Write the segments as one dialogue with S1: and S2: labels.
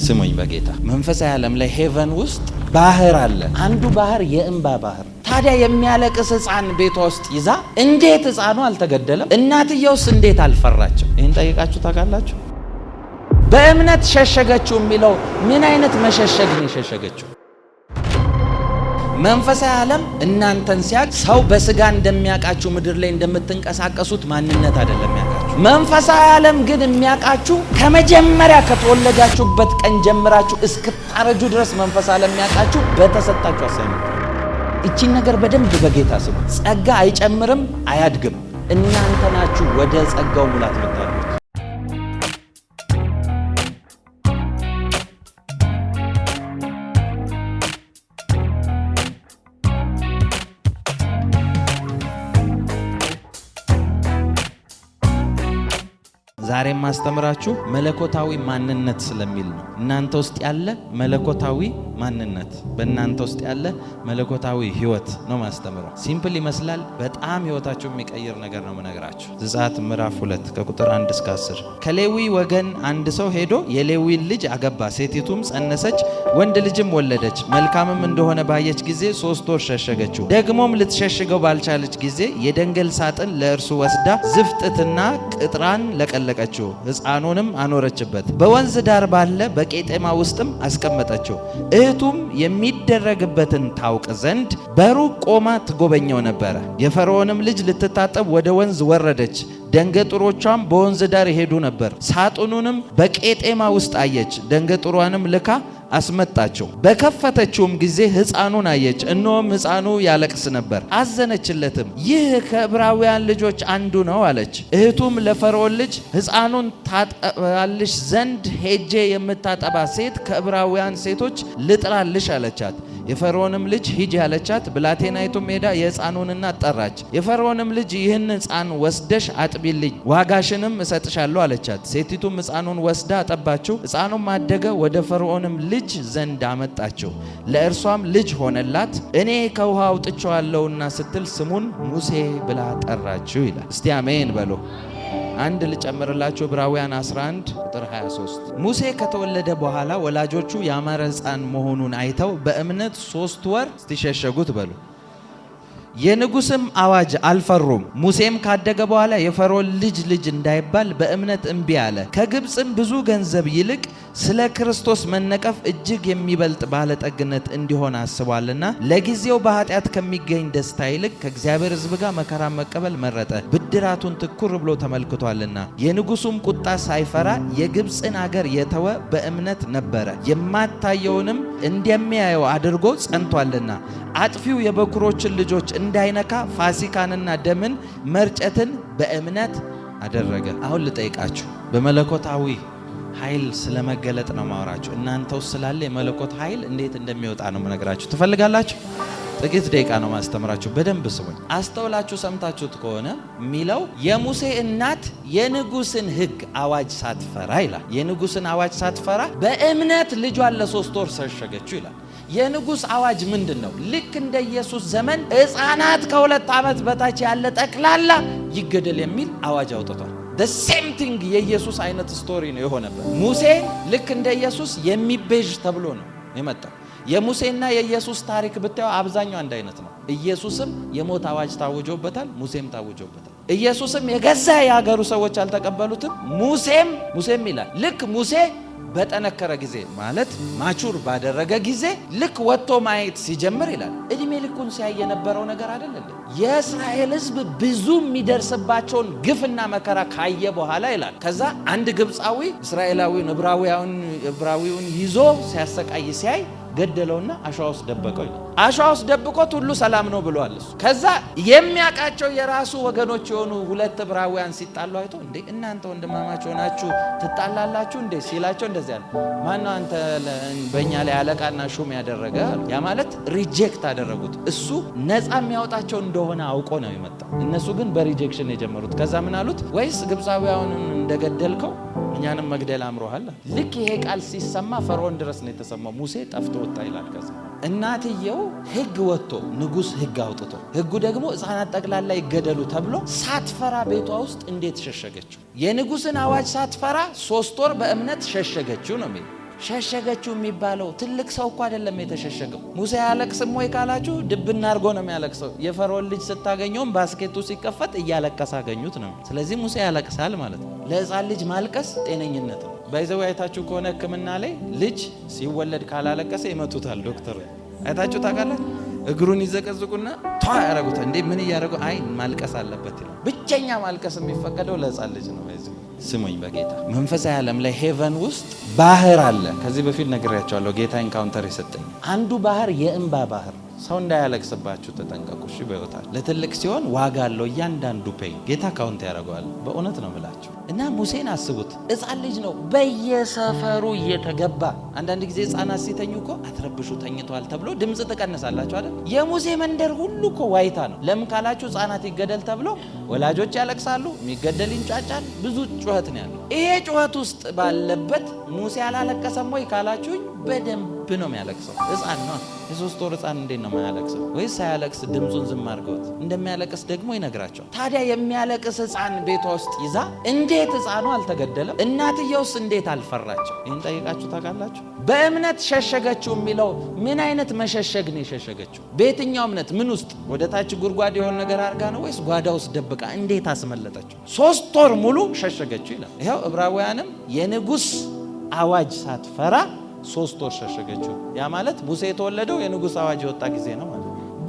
S1: ስሙኝ በጌታ መንፈሳዊ ዓለም ላይ ሄቨን ውስጥ ባህር አለ። አንዱ ባህር የእንባ ባህር። ታዲያ የሚያለቅስ ሕፃን ቤቷ ውስጥ ይዛ እንዴት ሕፃኑ አልተገደለም? እናትየውስ እንዴት አልፈራችም? ይህን ጠይቃችሁ ታውቃላችሁ? በእምነት ሸሸገችው የሚለው ምን አይነት መሸሸግ ነው የሸሸገችው? መንፈሳዊ ዓለም እናንተን ሲያቅ ሰው በስጋ እንደሚያቃችሁ ምድር ላይ እንደምትንቀሳቀሱት ማንነት አይደለም የሚያቃችሁ። መንፈሳዊ ዓለም ግን የሚያቃችሁ ከመጀመሪያ ከተወለዳችሁበት ቀን ጀምራችሁ እስክታረጁ ድረስ መንፈሳዊ ዓለም የሚያቃችሁ በተሰጣችሁ አሳይመንት። እቺን ነገር በደንብ በጌታ ስሙ። ጸጋ አይጨምርም አያድግም። እናንተ ናችሁ ወደ ጸጋው ሙላት መጣሉ። ዛሬ ማስተምራችሁ መለኮታዊ ማንነት ስለሚል ነው። እናንተ ውስጥ ያለ መለኮታዊ ማንነት፣ በእናንተ ውስጥ ያለ መለኮታዊ ህይወት ነው ማስተምረው። ሲምፕል ይመስላል፣ በጣም ህይወታችሁ የሚቀይር ነገር ነው የምነግራችሁ። ዘጸአት ምዕራፍ 2 ከቁጥር 1 እስከ 10 ከሌዊ ወገን አንድ ሰው ሄዶ የሌዊን ልጅ አገባ። ሴቲቱም ጸነሰች፣ ወንድ ልጅም ወለደች። መልካምም እንደሆነ ባየች ጊዜ 3 ወር ሸሸገችው። ደግሞም ልትሸሽገው ባልቻለች ጊዜ የደንገል ሳጥን ለእርሱ ወስዳ ዝፍጥትና ቅጥራን ለቀለቀችው። ሕፃኑንም አኖረችበት፣ በወንዝ ዳር ባለ በቄጤማ ውስጥም አስቀመጠችው። እህቱም የሚደረግበትን ታውቅ ዘንድ በሩቅ ቆማ ትጎበኘው ነበረ። የፈርዖንም ልጅ ልትታጠብ ወደ ወንዝ ወረደች። ደንገጥሮቿም በወንዝ ዳር ይሄዱ ነበር። ሳጥኑንም በቄጤማ ውስጥ አየች። ደንገጥሯንም ልካ አስመጣቸው። በከፈተችውም ጊዜ ሕፃኑን አየች፣ እነሆም ሕፃኑ ያለቅስ ነበር። አዘነችለትም። ይህ ከዕብራውያን ልጆች አንዱ ነው አለች። እህቱም ለፈርዖን ልጅ ሕፃኑን ታጠባልሽ ዘንድ ሄጄ የምታጠባ ሴት ከዕብራውያን ሴቶች ልጥራልሽ አለቻት። የፈርዖንም ልጅ ሂጂ አለቻት። ብላቴናይቱም ሄዳ የሕፃኑን እናት ጠራች። የፈርዖንም ልጅ ይህን ሕፃን ወስደሽ አጥቢልኝ፣ ዋጋሽንም እሰጥሻለሁ አለቻት። ሴቲቱም ሕፃኑን ወስዳ አጠባችው። ሕፃኑም አደገ፣ ወደ ፈርዖንም ልጅ ዘንድ አመጣችው። ለእርሷም ልጅ ሆነላት። እኔ ከውሃ አውጥቼዋለሁና ስትል ስሙን ሙሴ ብላ ጠራችው ይላል። እስቲ አሜን በሎ። አንድ ልጨምርላችሁ። ዕብራውያን 11 ቁጥር 23 ሙሴ ከተወለደ በኋላ ወላጆቹ ያማረ ሕፃን መሆኑን አይተው በእምነት 3 ወር ስትሸሸጉት በሉ። የንጉስም አዋጅ አልፈሩም። ሙሴም ካደገ በኋላ የፈርዖን ልጅ እንዳይባል በእምነት እምቢ አለ። ከግብፅም ብዙ ገንዘብ ይልቅ ስለ ክርስቶስ መነቀፍ እጅግ የሚበልጥ ባለጠግነት እንዲሆን አስቧልና ለጊዜው በኃጢአት ከሚገኝ ደስታ ይልቅ ከእግዚአብሔር ሕዝብ ጋር መከራ መቀበል መረጠ። ብድራቱን ትኩር ብሎ ተመልክቷልና። የንጉሱም ቁጣ ሳይፈራ የግብፅን አገር የተወ በእምነት ነበረ። የማታየውንም እንደሚያየው አድርጎ ጸንቷልና። አጥፊው የበኩሮችን ልጆች እንዳይነካ ፋሲካንና ደምን መርጨትን በእምነት አደረገ። አሁን ልጠይቃችሁ፣ በመለኮታዊ ኃይል ስለመገለጥ ነው ማወራችሁ። እናንተ ውስጥ ስላለ የመለኮት ኃይል እንዴት እንደሚወጣ ነው መነግራችሁ። ትፈልጋላችሁ? ጥቂት ደቂቃ ነው ማስተምራችሁ። በደንብ ስሙኝ። አስተውላችሁ ሰምታችሁት ከሆነ የሚለው የሙሴ እናት የንጉስን ሕግ አዋጅ ሳትፈራ ይላል። የንጉስን አዋጅ ሳትፈራ በእምነት ልጇን ለ3 ወር ሸሸገችው ይላል። የንጉስ አዋጅ ምንድን ነው? ልክ እንደ ኢየሱስ ዘመን ሕፃናት ከ2 ዓመት በታች ያለ ጠቅላላ ይገደል የሚል አዋጅ አውጥቷል። the same thing የኢየሱስ አይነት ስቶሪ ነው የሆነበት። ሙሴ ልክ እንደ ኢየሱስ የሚቤዥ ተብሎ ነው የመጣው። የሙሴና የኢየሱስ ታሪክ ብታዩ አብዛኛው አንድ አይነት ነው። ኢየሱስም የሞት አዋጅ ታውጆበታል፣ ሙሴም ታውጆበታል። ኢየሱስም የገዛ የሀገሩ ሰዎች አልተቀበሉትም። ሙሴም ይላል ልክ ሙሴ በጠነከረ ጊዜ ማለት ማቹር ባደረገ ጊዜ ልክ ወጥቶ ማየት ሲጀምር ይላል እድሜ ልኩን ሲያይ የነበረው ነገር አይደለም። የእስራኤል ሕዝብ ብዙ የሚደርስባቸውን ግፍና መከራ ካየ በኋላ ይላል ከዛ አንድ ግብፃዊ እስራኤላዊውን ዕብራዊውን ይዞ ሲያሰቃይ ሲያይ ገደለውና አሸዋ ውስጥ ደበቀው ይላል። አሸዋ ውስጥ ደብቆት ሁሉ ሰላም ነው ብሏል እሱ። ከዛ የሚያውቃቸው የራሱ ወገኖች የሆኑ 2 ዕብራውያን ሲጣሉ አይቶ እንዴ እናንተ ወንድማማች ሆናችሁ ትጣላላችሁ እንዴ ሲላቸው እንደዚህ አለ፣ ማነው አንተ በእኛ ላይ አለቃና ሹም ያደረገ? ያ ማለት ሪጀክት አደረጉት። እሱ ነፃ የሚያወጣቸው እንደሆነ አውቆ ነው የመጣው። እነሱ ግን በሪጀክሽን የጀመሩት። ከዛ ምን አሉት? ወይስ ግብፃዊያኑን እንደገደልከው እኛንም መግደል አምሮሃል? ልክ ይሄ ቃል ሲሰማ ፈርዖን ድረስ ነው የተሰማው። ሙሴ ጠፍቶ ወጣ ይላል። ከዛ እናትየው ሕግ ወጥቶ ንጉስ ሕግ አውጥቶ ሕጉ ደግሞ ሕፃናት ጠቅላላ ይገደሉ ተብሎ ሳትፈራ ቤቷ ውስጥ እንዴት ሸሸገችው? የንጉስን አዋጅ ሳትፈራ 3 ወር በእምነት ሸሸገችው ነው የሚል። ሸሸገችው የሚባለው ትልቅ ሰው እኮ አይደለም የተሸሸገው። ሙሴ ያለቅስም ወይ ካላችሁ ድብና አድርጎ ነው የሚያለቅሰው። የፈርዖን ልጅ ስታገኘውም ባስኬቱ ሲከፈት እያለቀሰ አገኙት ነው። ስለዚህ ሙሴ ያለቅሳል ማለት ነው። ለሕፃን ልጅ ማልቀስ ጤነኝነት ነው። ባይዘው አይታችሁ ከሆነ ሕክምና ላይ ልጅ ሲወለድ ካላለቀሰ ይመቱታል ዶክተር። አይታችሁ ታውቃላችሁ? እግሩን ይዘቀዝቁና ቷ ያረጉታል። እንዴ ምን እያደረጉ? አይ ማልቀስ አለበት ይላል። ብቸኛ ማልቀስ የሚፈቀደው ለሕፃን ልጅ ነው። ስሙኝ በጌታ መንፈሳዊ ዓለም ላይ ሄቨን ውስጥ ባህር አለ። ከዚህ በፊት ነግሬያቸዋለሁ። ጌታ ኢንካውንተር የሰጠኝ አንዱ ባህር የእንባ ባህር። ሰው እንዳያለቅስባችሁ ተጠንቀቁ። እሺ በህይወታችሁ ለትልቅ ሲሆን ዋጋ አለው። እያንዳንዱ ፔይ ጌታ ካውንት ያደርገዋል። በእውነት ነው ብላችሁ እና ሙሴን አስቡት። ሕፃን ልጅ ነው በየሰፈሩ እየተገባ። አንዳንድ ጊዜ ሕፃናት ሲተኙ እኮ አትረብሹ ተኝተዋል ተብሎ ድምፅ ትቀንሳላችሁ አይደል? የሙሴ መንደር ሁሉ እኮ ዋይታ ነው። ለምን ካላችሁ ሕፃናት ይገደል ተብሎ ወላጆች ያለቅሳሉ፣ የሚገደል ይንጫጫል፣ ብዙ ጩኸት ነው ያለው። ይሄ ጩኸት ውስጥ ባለበት ሙሴ አላለቀሰም ወይ ካላችሁኝ በደንብ ነው የሚያለቅሰው። ሕፃን ነው። የ3 ወር ሕፃን እንዴት ነው የማያለቅሰው? ወይስ ሳያለቅስ ድምፁን ዝም አድርገውት? እንደሚያለቅስ ደግሞ ይነግራቸዋል። ታዲያ የሚያለቅስ ሕፃን ቤቷ ውስጥ ይዛ እንዴት ሕፃኑ አልተገደለም? እናትየውስ እንዴት አልፈራቸው? ይህን ጠይቃችሁ ታውቃላችሁ? በእምነት ሸሸገችው የሚለው ምን አይነት መሸሸግ ነው የሸሸገችው? በየትኛው እምነት? ምን ውስጥ? ወደ ታች ጉድጓድ የሆነ ነገር አድርጋ ነው ወይስ ጓዳ ውስጥ ደብቃ? እንዴት አስመለጠችው? 3 ወር ሙሉ ሸሸገችው ይላል። ይኸው ዕብራውያንም የንጉሥ አዋጅ ሳትፈራ 3 ወር ሸሸገችው። ያ ማለት ሙሴ የተወለደው የንጉሥ አዋጅ የወጣ ጊዜ ነው ማለት።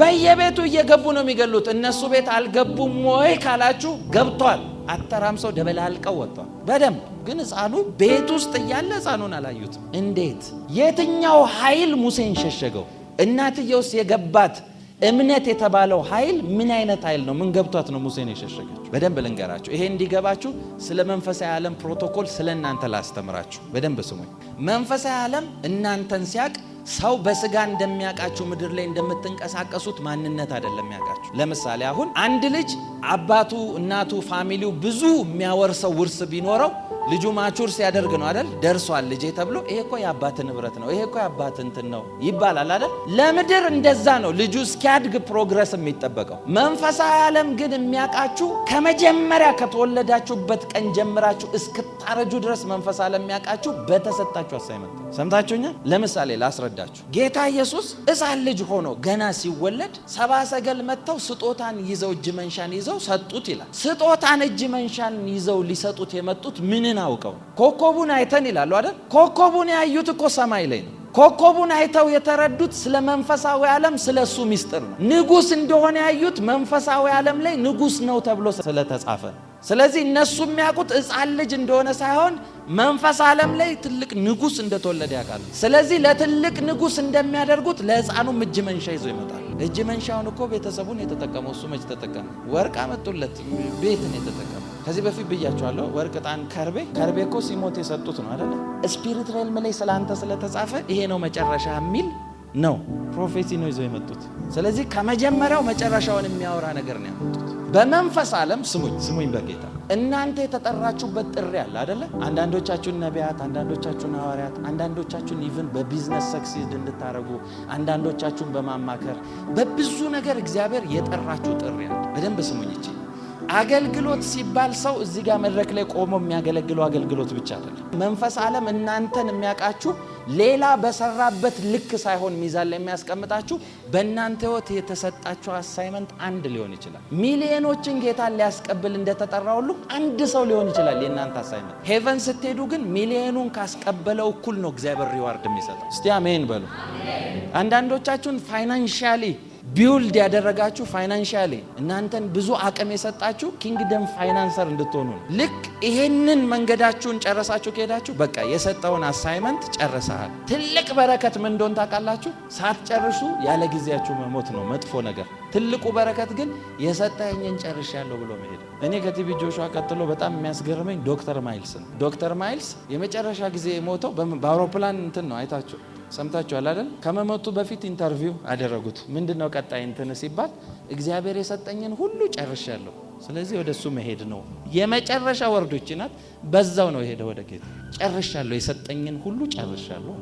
S1: በየቤቱ እየገቡ ነው የሚገሉት። እነሱ ቤት አልገቡም ወይ ካላችሁ ገብቷል። አተራምሰው ደበላልቀው ወጥቷል በደንብ። ግን ሕፃኑ ቤት ውስጥ እያለ ሕፃኑን አላዩትም። እንዴት? የትኛው ኃይል ሙሴን ሸሸገው? እናትየውስ የገባት እምነት የተባለው ኃይል ምን አይነት ኃይል ነው? ምን ገብቷት ነው ሙሴን የሸሸገችው? በደንብ ልንገራችሁ። ይሄ እንዲገባችሁ ስለ መንፈሳዊ ዓለም ፕሮቶኮል ስለ እናንተ ላስተምራችሁ። በደንብ ስሙኝ። መንፈሳዊ ዓለም እናንተን ሲያቅ ሰው በስጋ እንደሚያውቃችሁ ምድር ላይ እንደምትንቀሳቀሱት ማንነት አይደለም ያውቃችሁ። ለምሳሌ አሁን አንድ ልጅ አባቱ፣ እናቱ፣ ፋሚሊው ብዙ የሚያወርሰው ውርስ ቢኖረው ልጁ ማቹር ሲያደርግ ነው አይደል? ደርሷል ልጄ ተብሎ ይሄ እኮ የአባት ንብረት ነው፣ ይሄ እኮ የአባት እንትን ነው ይባላል አይደል? ለምድር እንደዛ ነው ልጁ እስኪያድግ ፕሮግረስ የሚጠበቀው። መንፈሳዊ ዓለም ግን የሚያውቃችሁ ከመጀመሪያ ከተወለዳችሁበት ቀን ጀምራችሁ እስክታረጁ ድረስ መንፈሳዊ ዓለም የሚያውቃችሁ በተሰጣችሁ አሳይመንት። ሰምታችሁኛል? ለምሳሌ ላስረዳችሁ። ጌታ ኢየሱስ ሕፃን ልጅ ሆኖ ገና ሲወለድ 70 ሰገል መጥተው ስጦታን ይዘው እጅ መንሻን ይዘው ሰጡት ይላል። ስጦታን እጅ መንሻን ይዘው ሊሰጡት የመጡት ምንን አውቀው? ኮከቡን አይተን ይላሉ አይደል? ኮከቡን ያዩት እኮ ሰማይ ላይ ነው። ኮከቡን አይተው የተረዱት ስለ መንፈሳዊ ዓለም ስለሱ ሚስጥር ነው። ንጉሥ እንደሆነ ያዩት መንፈሳዊ ዓለም ላይ ንጉሥ ነው ተብሎ ስለተጻፈ ነው። ስለዚህ እነሱ የሚያውቁት ሕፃን ልጅ እንደሆነ ሳይሆን መንፈስ ዓለም ላይ ትልቅ ንጉሥ እንደተወለደ ያውቃሉ። ስለዚህ ለትልቅ ንጉሥ እንደሚያደርጉት ለሕፃኑም እጅ መንሻ ይዞ ይመጣል። እጅ መንሻውን እኮ ቤተሰቡን የተጠቀመው እሱ መች ተጠቀመ? ወርቅ አመጡለት፣ ቤትን የተጠቀመው። ከዚህ በፊት ብያቸዋለሁ። ወርቅ፣ ዕጣን፣ ከርቤ እኮ ሲሞት የሰጡት ነው አይደለ? ስፒሪት ሬልም ላይ ስላንተ ስለተጻፈ ይሄ ነው መጨረሻ የሚል ነው ፕሮፌሲ ነው ይዘው የመጡት። ስለዚህ ከመጀመሪያው መጨረሻውን የሚያወራ ነገር ነው ያመጡት። በመንፈስ ዓለም ስሙኝ በጌታ እናንተ የተጠራችሁበት ጥሪ አለ አይደለ? አንዳንዶቻችሁን ነቢያት፣ አንዳንዶቻችሁን ሐዋርያት፣ አንዳንዶቻችሁን ኢቭን በቢዝነስ ሰክሲድ እንድታረጉ፣ አንዳንዶቻችሁን በማማከር በብዙ ነገር እግዚአብሔር የጠራችሁ ጥሪ አለ። በደንብ ስሙኝ። እቺ አገልግሎት ሲባል ሰው እዚህ ጋር መድረክ ላይ ቆሞ የሚያገለግለው አገልግሎት ብቻ አይደለም። መንፈስ ዓለም እናንተን የሚያውቃችሁ ሌላ በሰራበት ልክ ሳይሆን ሚዛን ላይ የሚያስቀምጣችሁ በእናንተ ሕይወት የተሰጣችሁ አሳይመንት አንድ ሊሆን ይችላል። ሚሊዮኖችን ጌታን ሊያስቀብል እንደተጠራ ሁሉ አንድ ሰው ሊሆን ይችላል የእናንተ አሳይመንት። ሄቨን ስትሄዱ ግን ሚሊዮኑን ካስቀበለው እኩል ነው እግዚአብሔር ሪዋርድ የሚሰጠው። እስቲ አሜን በሉ። አንዳንዶቻችሁን ፋይናንሻሊ ቢውልድ ያደረጋችሁ ፋይናንሻሊ እናንተን ብዙ አቅም የሰጣችሁ ኪንግደም ፋይናንሰር እንድትሆኑ ነው። ልክ ይሄንን መንገዳችሁን ጨረሳችሁ ከሄዳችሁ በቃ የሰጠውን አሳይመንት ጨርሰሃል። ትልቅ በረከት ምን እንደሆነ ታውቃላችሁ? ሳትጨርሱ ያለ ጊዜያችሁ መሞት ነው መጥፎ ነገር። ትልቁ በረከት ግን የሰጠኝን ጨርሻለሁ ብሎ መሄድ። እኔ ከቲቪ ጆሹዋ ቀጥሎ በጣም የሚያስገርመኝ ዶክተር ማይልስ ነው። ዶክተር ማይልስ የመጨረሻ ጊዜ የሞተው በአውሮፕላን እንትን ነው። አይታችሁ ሰምታችኋል አይደል? ከመሞቱ በፊት ኢንተርቪው አደረጉት። ምንድነው ቀጣይ እንትን ሲባል እግዚአብሔር የሰጠኝን ሁሉ ጨርሻለሁ፣ ስለዚህ ወደሱ መሄድ ነው። የመጨረሻ ወርዶች ናት። በዛው ነው የሄደው ወደ ጌታ። ጨርሻለሁ፣ የሰጠኝን ሁሉ ጨርሻለሁ።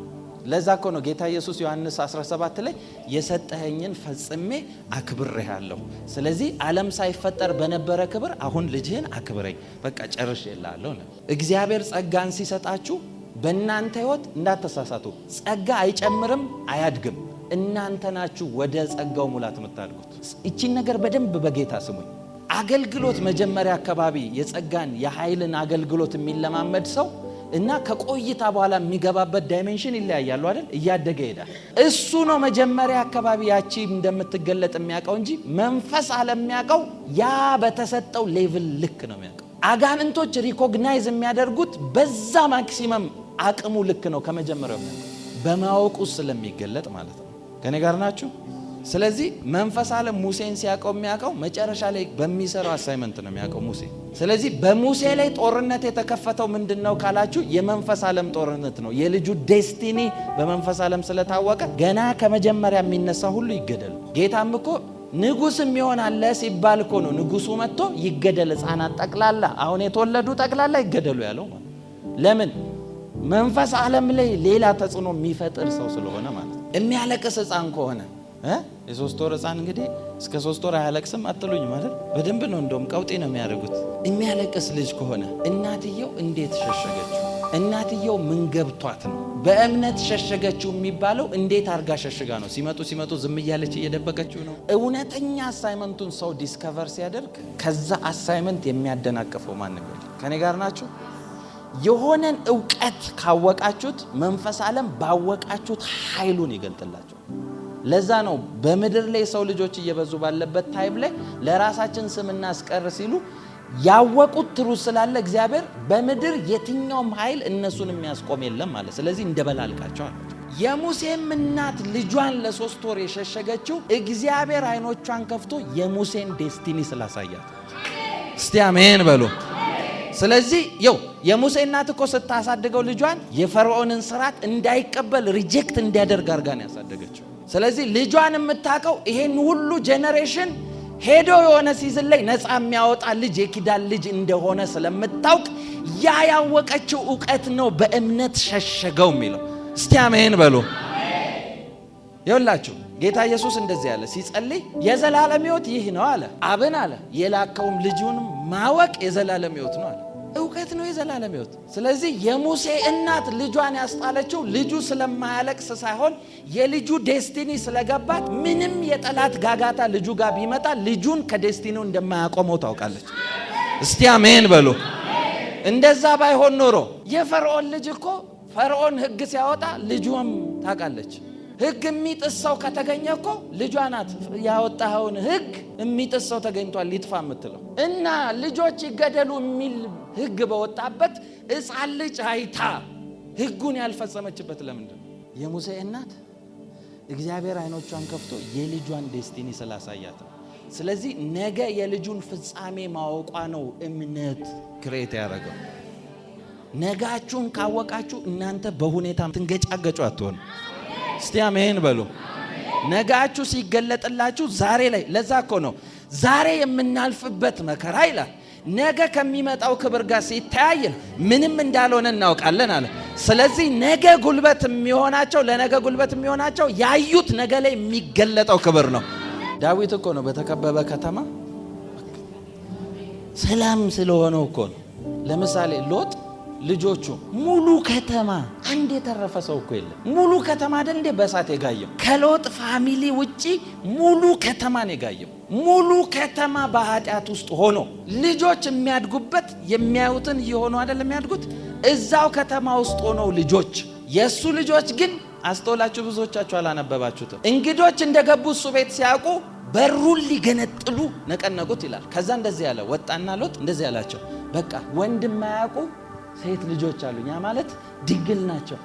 S1: ለዛ እኮ ነው ጌታ ኢየሱስ ዮሐንስ 17 ላይ የሰጠኸኝን ፈጽሜ አክብሬሃለሁ፣ ስለዚህ ዓለም ሳይፈጠር በነበረ ክብር አሁን ልጅህን አክብረኝ፣ በቃ ጨርሼልሃለሁ ነው። እግዚአብሔር ጸጋን ሲሰጣችሁ በእናንተ ህይወት እንዳትሳሳቱ ጸጋ አይጨምርም አያድግም እናንተ ናችሁ ወደ ጸጋው ሙላት የምታድጉት እቺን ነገር በደንብ በጌታ ስሙኝ አገልግሎት መጀመሪያ አካባቢ የጸጋን የኃይልን አገልግሎት የሚለማመድ ሰው እና ከቆይታ በኋላ የሚገባበት ዳይሜንሽን ይለያያል አይደል እያደገ ይሄዳል እሱ ነው መጀመሪያ አካባቢ ያቺ እንደምትገለጥ የሚያቀው እንጂ መንፈስ ዓለም የሚያቀው ያ በተሰጠው ሌቭል ልክ ነው የሚያቀው አጋንንቶች ሪኮግናይዝ የሚያደርጉት በዛ ማክሲመም አቅሙ ልክ ነው ከመጀመሪያው በማወቁ ስለሚገለጥ ማለት ነው ከኔ ጋር ናችሁ ስለዚህ መንፈስ ዓለም ሙሴን ሲያቀው የሚያቀው መጨረሻ ላይ በሚሰራው አሳይመንት ነው የሚያቀው ሙሴ ስለዚህ በሙሴ ላይ ጦርነት የተከፈተው ምንድነው ካላችሁ የመንፈስ ዓለም ጦርነት ነው የልጁ ዴስቲኒ በመንፈስ ዓለም ስለታወቀ ገና ከመጀመሪያ የሚነሳ ሁሉ ይገደል ጌታም እኮ ንጉስም ይሆናል ሲባል እኮ ነው ንጉሱ መጥቶ ይገደል ህፃናት ጠቅላላ አሁን የተወለዱ ጠቅላላ ይገደሉ ያለው ማለት ለምን መንፈስ ዓለም ላይ ሌላ ተጽዕኖ የሚፈጥር ሰው ስለሆነ ማለት የሚያለቅስ ህፃን ከሆነ የሶስት ወር ህፃን እንግዲህ እስከ 3 ወር አያለቅስም አትሉኝ ማለት በደንብ ነው እንደውም ቀውጤ ነው የሚያደርጉት የሚያለቅስ ልጅ ከሆነ እናትየው እንዴት ሸሸገችው እናትየው ምን ገብቷት ነው በእምነት ሸሸገችው የሚባለው እንዴት አርጋ ሸሽጋ ነው ሲመጡ ዝም እያለች እየደበቀችው ነው እውነተኛ አሳይመንቱን ሰው ዲስከቨር ሲያደርግ ከዛ አሳይመንት የሚያደናቀፈው ማንም የለም ከኔ ጋር ናችሁ የሆነን ዕውቀት ካወቃችሁት መንፈስ ዓለም ባወቃችሁት ኃይሉን ይገልጥላችሁ ለዛ ነው በመድር ላይ ሰው ልጆች እየበዙ ባለበት ታይም ላይ ለራሳችን ስም እናስቀር ሲሉ ያወቁት ትሩዝ ስላለ እግዚአብሔር በመድር የትኛውም ኃይል እነሱን የሚያስቆም የለም ማለት ስለዚህ እንደበላልቃቸው አላቸው የሙሴም እናት ልጇን ለ3 ወር የሸሸገችው እግዚአብሔር አይኖቿን ከፍቶ የሙሴን ዴስቲኒ ስላሳያት እስቲ አሜን በሉ ስለዚህ የሙሴ እናት እኮ ስታሳድገው ልጇን የፈርዖንን ስርዓት እንዳይቀበል ሪጀክት እንዲያደርግ አርጋ ነው ያሳደገችው ስለዚህ ልጇን የምታቀው ይሄን ሁሉ ጄነሬሽን ሄዶ የሆነ ሲዝን ላይ ነፃ የሚያወጣ ልጅ የኪዳን ልጅ እንደሆነ ስለምታውቅ ያወቀችው ዕውቀት ነው በእምነት ሸሸገው የሚለው እስቲ አሜን በሉ ይኸውላችሁ ጌታ ኢየሱስ እንደዚህ ያለ ሲጸልይ የዘላለም ሕይወት ይህ ነው አለ አብን አለ የላከውም ልጁን ማወቅ የዘላለም ሕይወት ነው አለ ዕውቀት ነው የዘላለም ሕይወት ስለዚህ የሙሴ እናት ልጇን ያስጣለችው ልጁ ስለማያለቅስ ሳይሆን የልጁ ዴስቲኒ ስለገባት ምንም የጠላት ጋጋታ ልጁ ጋር ቢመጣ ልጁን ከዴስቲኒው እንደማያቆመው ታውቃለች እስቲ አሜን በሉ እንደዛ ባይሆን ኖሮ የፈርዖን ልጅ እኮ ፈርዖን ሕግ ሲያወጣ ልጁም ታውቃለች ሕግ የሚጥሰው ከተገኘ እኮ ልጇ ናት ያወጣውን ሕግ የሚጥሰው ተገኝቷል ሊጥፋ የምትለው እና ልጆች ይገደሉ የሚል ሕግ በወጣበት ሕፃን ልጅ አይታ ሕጉን ያልፈጸመችበት ለምንድን ነው የሙሴ እናት እግዚአብሔር አይኖቿን ከፍቶ የልጇን ዴስቲኒ ስላሳያት ስለዚህ ነገ የልጁን ፍጻሜ ማወቋ ነው እምነት ክሬት ያደረገው ነጋችሁን ካወቃችሁ እናንተ በሁኔታ ትንገጫገጩ አትሆኑ እስቲ አሜን በሉ ነጋችሁ ሲገለጥላችሁ ዛሬ ላይ ለዛ እኮ ነው ዛሬ የምናልፍበት መከራ ይላል ነገ ከሚመጣው ክብር ጋር ሲታያይ ምንም እንዳልሆነ እናውቃለን አለ ስለዚህ ነገ ጉልበት የሚሆናቸው ለነገ ጉልበት የሚሆናቸው ያዩት ነገ ላይ የሚገለጠው ክብር ነው ዳዊት እኮ ነው በተከበበ ከተማ ሰላም ስለሆነው እኮ ነው ለምሳሌ ሎጥ ልጆቹ ሙሉ ከተማ አንድ የተረፈ ሰው እኮ የለም ሙሉ ከተማ አይደል እንደ በእሳት የጋየው ከሎጥ ፋሚሊ ውጪ ሙሉ ከተማን የጋየው ሙሉ ከተማ በኃጢአት ውስጥ ሆኖ ልጆች የሚያድጉበት የሚያዩትን እየሆኑ አይደል የሚያድጉት እዛው ከተማ ውስጥ ሆነው ልጆች የሱ ልጆች ግን አስተውላችሁ ብዙዎቻችሁ አላነበባችሁትም እንግዶች እንደገቡ እሱ ቤት ሲያውቁ በሩን ሊገነጥሉ ነቀነቁት ይላል ከዛ እንደዚህ ያለ ወጣና ሎጥ እንደዚህ ያላቸው በቃ ወንድም ማያውቁ ሴት ልጆች አሉኛ ማለት ድንግል ናቸው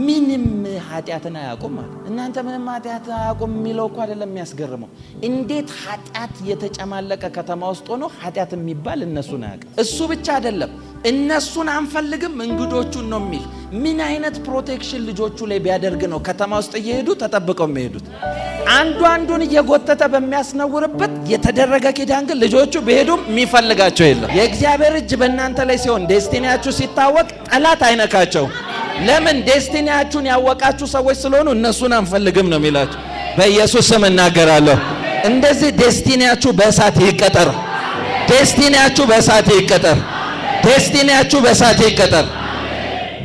S1: ምንም ኃጢአትን አያውቁም ማለት እናንተ ምንም ኃጢአት አያውቁም የሚለው እኮ አይደለም የሚያስገርመው እንዴት ኃጢአት የተጨማለቀ ከተማ ውስጥ ሆኖ ኃጢአት የሚባል እነሱን አያውቅም እሱ ብቻ አይደለም እነሱን አንፈልግም እንግዶቹን ነው የሚል ምን አይነት ፕሮቴክሽን ልጆቹ ላይ ቢያደርግ ነው ከተማ ውስጥ እየሄዱ ተጠብቀው የሚሄዱት አንዱን እየጎተተ በሚያስነውርበት የተደረገ ኪዳን ግን ልጆቹ በሄዱም የሚፈልጋቸው የለም የእግዚአብሔር እጅ በእናንተ ላይ ሲሆን ዴስቲኒያችሁ ሲታወቅ ጠላት አይነካቸው ለምን ዴስቲኒያችሁን ያወቃችሁ ሰዎች ስለሆኑ እነሱን አንፈልግም ነው የሚላችሁ በኢየሱስ ስም እናገራለሁ እንደዚህ ዴስቲኒያችሁ በእሳት ይቀጠር ዴስቲኒያችሁ በእሳት ይቀጠር ዴስቲኒያችሁ በእሳት ይቀጠር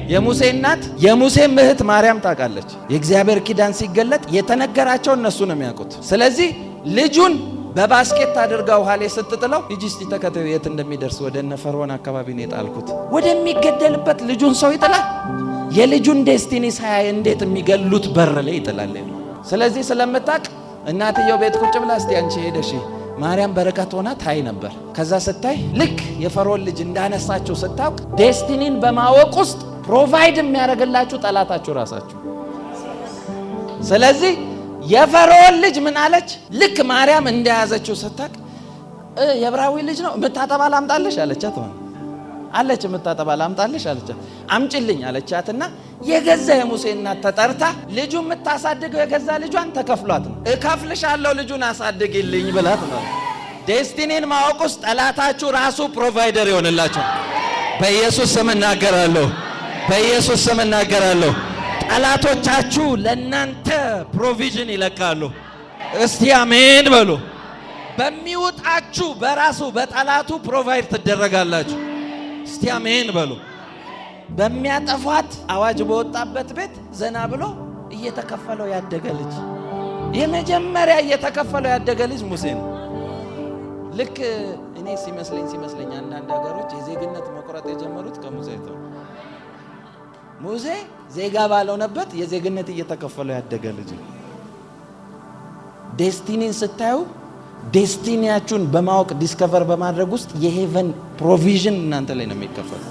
S1: የሙሴ እናት የሙሴ እህት ማርያም ታውቃለች። የእግዚአብሔር ኪዳን ሲገለጥ የተነገራቸው እነሱ ነው የሚያውቁት። ስለዚህ ልጁን በባስኬት አድርጋ ውሃ ላይ ስትጥለው ሂጂ እስቲ ተከተዩ የት እንደሚደርስ ወደ እነ ፈርዖን አካባቢ ነው የጣልኩት። ወደሚገደልበት ልጁን ሰው ይጥላል። የልጁን ዴስቲኒ ሳያይ እንዴት የሚገሉት በር ላይ ይጥላል። ስለዚህ ስለምታውቅ እናትየው ቤት ቁጭ ብላ እስቲ አንቺ ሄደሽ ማርያም በረከት ሆና ታይ ነበር። ከዛ ስታይ ልክ የፈርዖን ልጅ እንዳነሳችሁ ስታውቅ ዴስቲኒን በማወቅ ውስጥ ፕሮቫይድ የሚያደርግላችሁ ጠላታችሁ ራሳችሁ። ስለዚህ የፈርዖን ልጅ ምን አለች? ልክ ማርያም እንደያዘችው ስታውቅ የዕብራዊ ልጅ ነው የምታጠባ ላምጣልሽ አለቻት። አለች የምታጠባ ላምጣልሽ አለቻት። አምጪልኝ አለቻትና የገዛ የሙሴ እናት ተጠርታ ልጁ የምታሳድገው የገዛ ልጇን ተከፍሏት ነው። እከፍልሻለሁ ልጁን አሳድግልኝ ብላት ነው። ዴስቲኒን ማወቅ ውስጥ ጠላታችሁ ራሱ ፕሮቫይደር ይሆንላችሁ። በኢየሱስ ስም እናገራለሁ። በኢየሱስ ስም እናገራለሁ። ጠላቶቻችሁ ለእናንተ ፕሮቪዥን ይለቃሉ። እስቲ አሜን በሉ። በሚውጣችሁ በራሱ በጠላቱ ፕሮቫይድ ትደረጋላችሁ። እስቲ አሜን በሉ። በሚያጠፏት አዋጅ በወጣበት ቤት ዘና ብሎ እየተከፈለው ያደገ ልጅ፣ የመጀመሪያ እየተከፈለው ያደገ ልጅ ሙሴ ነው። ልክ እኔ ሲመስለኝ አንዳንድ ሀገሮች የዜግነት መቁረጥ የጀመሩት ከሙሴ ነው። ሙሴ ዜጋ ባልሆነበት የዜግነት እየተከፈለው ያደገ ልጅ ነው። ዴስቲኒን ስታዩ ዴስቲኒያችሁን በማወቅ ዲስከቨር በማድረግ ውስጥ የሄቨን ፕሮቪዥን እናንተ ላይ ነው የሚከፈለው።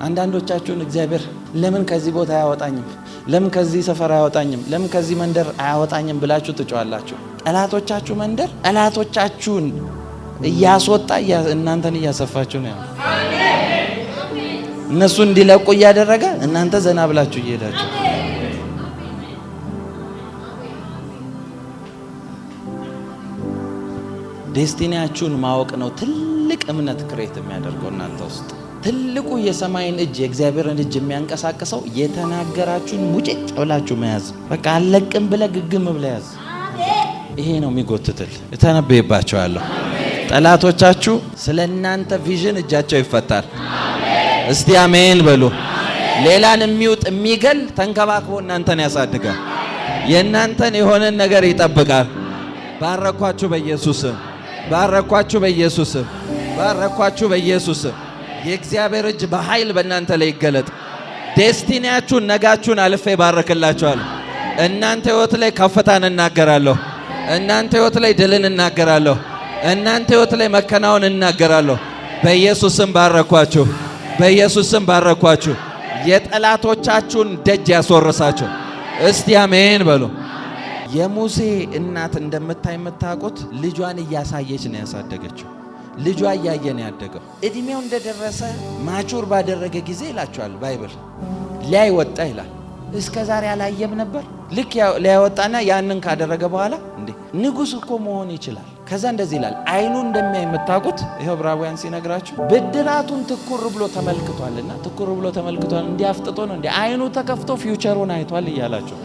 S1: አንዳንዶቻችሁን እግዚአብሔር ለምን ከዚህ ቦታ አያወጣኝም፣ ለምን ከዚህ ሰፈር አያወጣኝም፣ ለምን ከዚህ መንደር አያወጣኝም ብላችሁ ትጮዋላችሁ። ጠላቶቻችሁ መንደር ጠላቶቻችሁን እያስወጣ እናንተን እያሰፋችሁ ነው። እነሱ እንዲለቁ እያደረገ እናንተ ዘና ብላችሁ እየሄዳችሁ። ዴስቲኒያችሁን ማወቅ ነው ትልቅ እምነት ክሬት የሚያደርገው እናንተ ውስጥ። ትልቁ የሰማይን እጅ የእግዚአብሔርን እጅ የሚያንቀሳቅሰው የተናገራችሁን ሙጭጭ ብላችሁ መያዝ። በቃ አለቅም ብለ ግግም ብለ ያዝ። ይሄ ነው የሚጎትትል። እተነበይባችኋለሁ። ጠላቶቻችሁ ስለ እናንተ ቪዥን እጃቸው ይፈታል። እስቲ አሜን በሉ። ሌላን የሚውጥ የሚገል ተንከባክቦ እናንተን ያሳድጋል። የእናንተን የሆነን ነገር ይጠብቃል። ባረኳችሁ በኢየሱስም፣ ባረኳችሁ በኢየሱስም፣ ባረኳችሁ በኢየሱስም። የእግዚአብሔር እጅ በኃይል በእናንተ ላይ ይገለጥ። ዴስቲኒያችሁን ነጋችሁን አልፌ ባረክላችኋለሁ። እናንተ ህይወት ላይ ከፍታን እናገራለሁ። እናንተ ህይወት ላይ ድልን እናገራለሁ። እናንተ ህይወት ላይ መከናወን እናገራለሁ። በኢየሱስም ባረኳችሁ፣ በኢየሱስም ባረኳችሁ። የጠላቶቻችሁን ደጅ ያስወርሳችሁ። እስቲ አሜን በሉ። የሙሴ እናት እንደምታይ የምታውቁት ልጇን እያሳየች ነው ያሳደገችው። ልጇ እያየ ነው ያደገው። እድሜው እንደደረሰ ማቹር ባደረገ ጊዜ ይላችኋል ባይብል ላይ ወጣ ይላል። እስከ ዛሬ አላየም ነበር። ልክ ላይ ወጣና ያንን ካደረገ በኋላ እንዴ ንጉስ እኮ መሆን ይችላል። ከዛ እንደዚህ ይላል አይኑ እንደሚያይ የምታውቁት ይሄው ዕብራውያን ሲነግራችሁ ብድራቱን ትኩር ብሎ ተመልክቷልና፣ ትኩር ብሎ ተመልክቷል እንዲያፍጥጦ ነው እንዴ አይኑ ተከፍቶ ፊውቸሩን አይቷል እያላችሁ።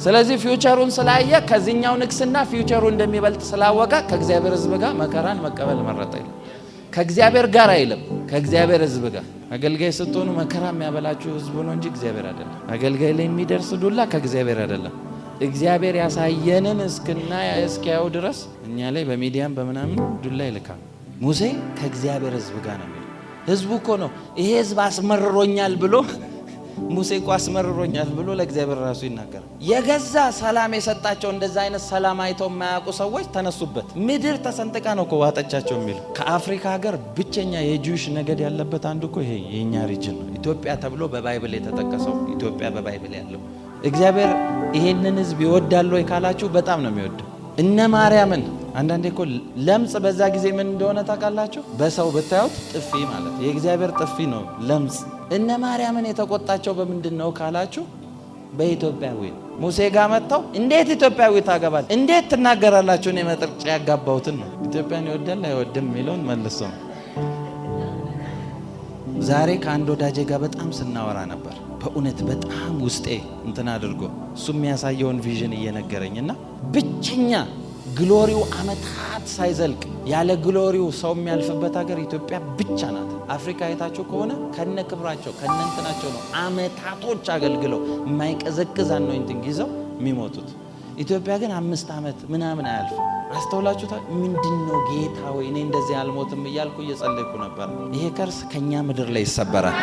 S1: ስለዚህ ፊውቸሩን ስላየ ከዚህኛው ንግስና ፊውቸሩ እንደሚበልጥ ስላወቀ ከእግዚአብሔር ሕዝብ ጋር መከራን መቀበል መረጠ ይላል። ከእግዚአብሔር ጋር አይልም፣ ከእግዚአብሔር ሕዝብ ጋር። አገልጋይ ስትሆኑ መከራ የሚያበላችሁ ሕዝቡ ነው እንጂ እግዚአብሔር አይደለም። አገልጋይ ላይ የሚደርስ ዱላ ከእግዚአብሔር አይደለም። እግዚአብሔር ያሳየንን እስኪያው ድረስ እኛ ላይ በሚዲያም በምናምን ዱላ ይልካል። ሙሴ ከእግዚአብሔር ሕዝብ ጋር ነው የሚለው። ሕዝቡ እኮ ነው ይሄ ሕዝብ አስመርሮኛል ብሎ ሙሴ እኮ አስመርሮኛል ብሎ ለእግዚአብሔር ራሱ ይናገራል። የገዛ ሰላም የሰጣቸው እንደዛ አይነት ሰላም አይተው የማያውቁ ሰዎች ተነሱበት። ምድር ተሰንጥቃ ነው እኮ ዋጠቻቸው የሚለው። ከአፍሪካ ሀገር ብቸኛ የጂውሽ ነገድ ያለበት አንዱ እኮ ይሄ የኛ ሪጅን ነው። ኢትዮጵያ ተብሎ በባይብል የተጠቀሰው ኢትዮጵያ በባይብል ያለው እግዚአብሔር ይሄንን ህዝብ ይወዳል ወይ ካላችሁ በጣም ነው የሚወደው። እነ ማርያምን አንዳንዴ እኮ ለምጽ በዛ ጊዜ ምን እንደሆነ ታውቃላችሁ? በሰው ብታዩት ጥፊ ማለት የእግዚአብሔር ጥፊ ነው ለምጽ። እነ ማርያምን የተቆጣቸው በምንድን ነው ካላችሁ በኢትዮጵያዊ ሙሴ ጋር መጥተው እንዴት ኢትዮጵያዊ ታገባል? እንዴት ትናገራላችሁ? እኔ መጥርጫ ያጋባሁትን ነው። ኢትዮጵያን ይወዳል አይወድም የሚለውን መልሰው። ዛሬ ከአንድ ወዳጄ ጋር በጣም ስናወራ ነበር። በእውነት በጣም ውስጤ እንትን አድርጎ እሱ የሚያሳየውን ቪዥን እየነገረኝና ብቸኛ ግሎሪው አመታት ሳይዘልቅ ያለ ግሎሪው ሰው የሚያልፍበት ሀገር ኢትዮጵያ ብቻ ናት። አፍሪካ አይታችሁ ከሆነ ከነ ክብራቸው ከነ እንትናቸው ነው አመታቶች አገልግለው የማይቀዘቅዝ አኖይንቲንግ ይዘው የሚሞቱት። ኢትዮጵያ ግን 5 ዓመት ምናምን አያልፍም። አስተውላችሁታል? ምንድነው ጌታ ሆይ እኔ እንደዚህ አልሞትም እያልኩ እየጸለይኩ ነበር። ይሄ ከርስ ከኛ ምድር ላይ ይሰበራል።